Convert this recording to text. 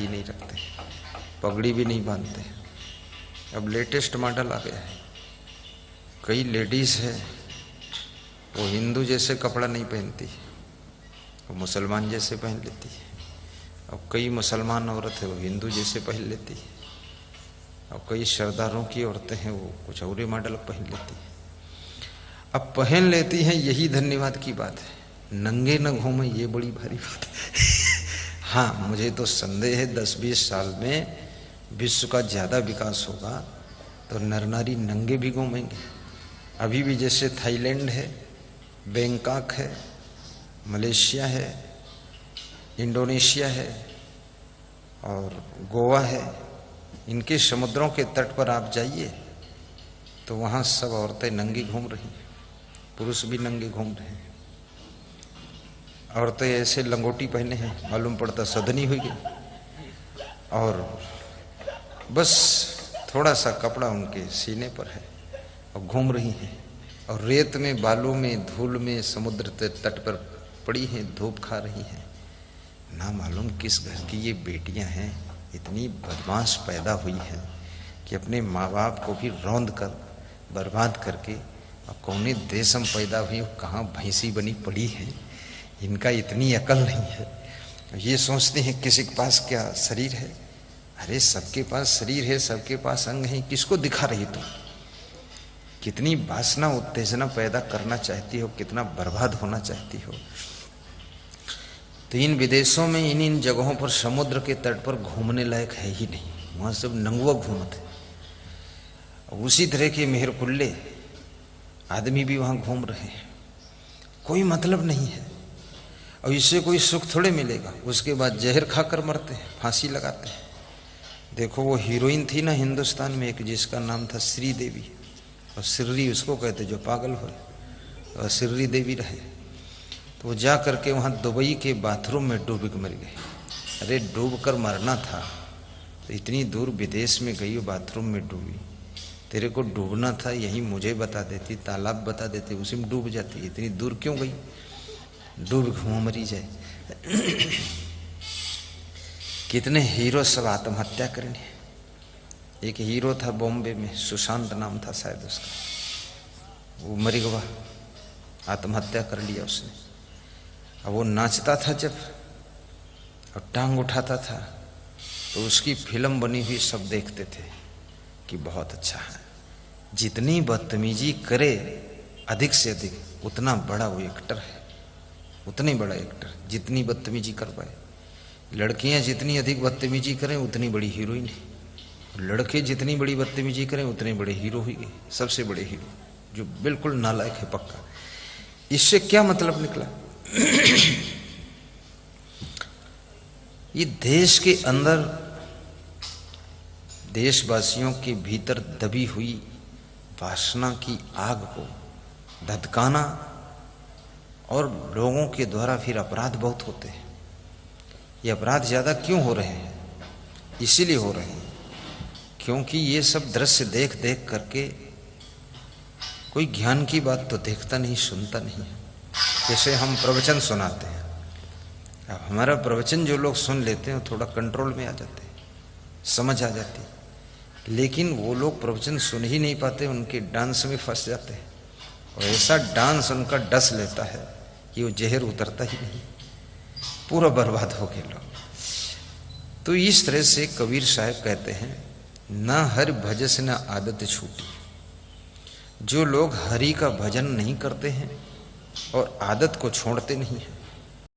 Tie नहीं रखते, पगड़ी भी नहीं बांधते। अब लेटेस्ट मॉडल आ गया है, कई लेडीज़ है वो हिंदू जैसे कपड़ा नहीं पहनती, वो मुसलमान जैसे पहन लेती है। अब कई मुसलमान औरत है वो हिंदू जैसे पहन लेती है। अब कई सरदारों की औरतें हैं वो कुछ और ही मॉडल पहन लेती है। अब पहन लेती हैं, यही धन्यवाद की बात है। नंगे न घूमे ये बड़ी भारी बात है। हाँ, मुझे तो संदेह है 10-20 साल में विश्व का ज़्यादा विकास होगा तो नर नारी नंगे भी घूमेंगे। अभी भी जैसे थाईलैंड है, बैंकॉक है, मलेशिया है, इंडोनेशिया है और गोवा है, इनके समुद्रों के तट पर आप जाइए तो वहाँ सब औरतें नंगी घूम रही हैं, पुरुष भी नंगे घूम रहे हैं। औरतें ऐसे लंगोटी पहने हैं, मालूम पड़ता सदनी हुई गई, और बस थोड़ा सा कपड़ा उनके सीने पर है और घूम रही हैं। और रेत में, बालू में, धूल में समुद्र तट पर पड़ी हैं, धूप खा रही हैं। ना मालूम किस घर की ये बेटियां हैं, इतनी बदमाश पैदा हुई हैं कि अपने माँ बाप को भी रौंद कर बर्बाद करके और कौने देश में पैदा हुई, कहाँ भैंसी बनी पड़ी है। इनका इतनी अकल नहीं है, ये सोचते हैं किसी के पास क्या शरीर है। अरे सबके पास शरीर है, सबके पास अंग है, किसको दिखा रही तुम? कितनी वासना उत्तेजना पैदा करना चाहती हो, कितना बर्बाद होना चाहती हो। तो इन विदेशों में इन जगहों पर समुद्र के तट पर घूमने लायक है ही नहीं, वहाँ सब नंगुआ घूमते। उसी तरह के मेहरकुल्ले आदमी भी वहाँ घूम रहे हैं, कोई मतलब नहीं है। और इससे कोई सुख थोड़े मिलेगा। उसके बाद जहर खाकर मरते हैं, फांसी लगाते हैं। देखो वो हीरोइन थी ना हिंदुस्तान में एक, जिसका नाम था श्रीदेवी, और श्री उसको कहते जो पागल हो, और श्री देवी रहे। तो वो जा करके वहाँ दुबई के बाथरूम में डूब के मर गए। अरे डूब कर मरना था तो इतनी दूर विदेश में गई, बाथरूम में डूबी। तेरे को डूबना था यही मुझे बता देती, तालाब बता देती, उसी में डूब जाती। इतनी दूर क्यों गई? डूब घूम मरी जाए। कितने हीरो सब आत्महत्या करने। एक हीरो था बॉम्बे में, सुशांत नाम था शायद उसका, वो मर गया, आत्महत्या कर लिया उसने। अब वो नाचता था जब और टांग उठाता था तो उसकी फिल्म बनी हुई सब देखते थे कि बहुत अच्छा है। जितनी बदतमीजी करे अधिक से अधिक उतना बड़ा वो एक्टर है, उतने बड़ा एक्टर जितनी बदतमीजी कर पाए। लड़कियां जितनी अधिक बदतमीजी करें उतनी बड़ी हीरोइन है, लड़के जितनी बड़ी बदतमीजी करें उतने बड़े हीरो ही गए, सबसे बड़े हीरो, जो बिल्कुल नालायक है पक्का। इससे क्या मतलब निकला? ये देश के अंदर देशवासियों के भीतर दबी हुई वासना की आग को धधकाना, और लोगों के द्वारा फिर अपराध बहुत होते हैं। ये अपराध ज़्यादा क्यों हो रहे हैं? इसीलिए हो रहे हैं क्योंकि ये सब दृश्य देख देख करके कोई ज्ञान की बात तो देखता नहीं, सुनता नहीं है। जैसे हम प्रवचन सुनाते हैं, अब हमारा प्रवचन जो लोग सुन लेते हैं थोड़ा कंट्रोल में आ जाते हैं, समझ आ जाती है। लेकिन वो लोग प्रवचन सुन ही नहीं पाते, उनके डांस में फंस जाते हैं, और ऐसा डांस उनका डस लेता है कि वो जहर उतरता ही नहीं, पूरा बर्बाद हो गए लोग। तो इस तरह से कबीर साहब कहते हैं, ना हरि भजस न आदत छूटी। जो लोग हरि का भजन नहीं करते हैं और आदत को छोड़ते नहीं हैं,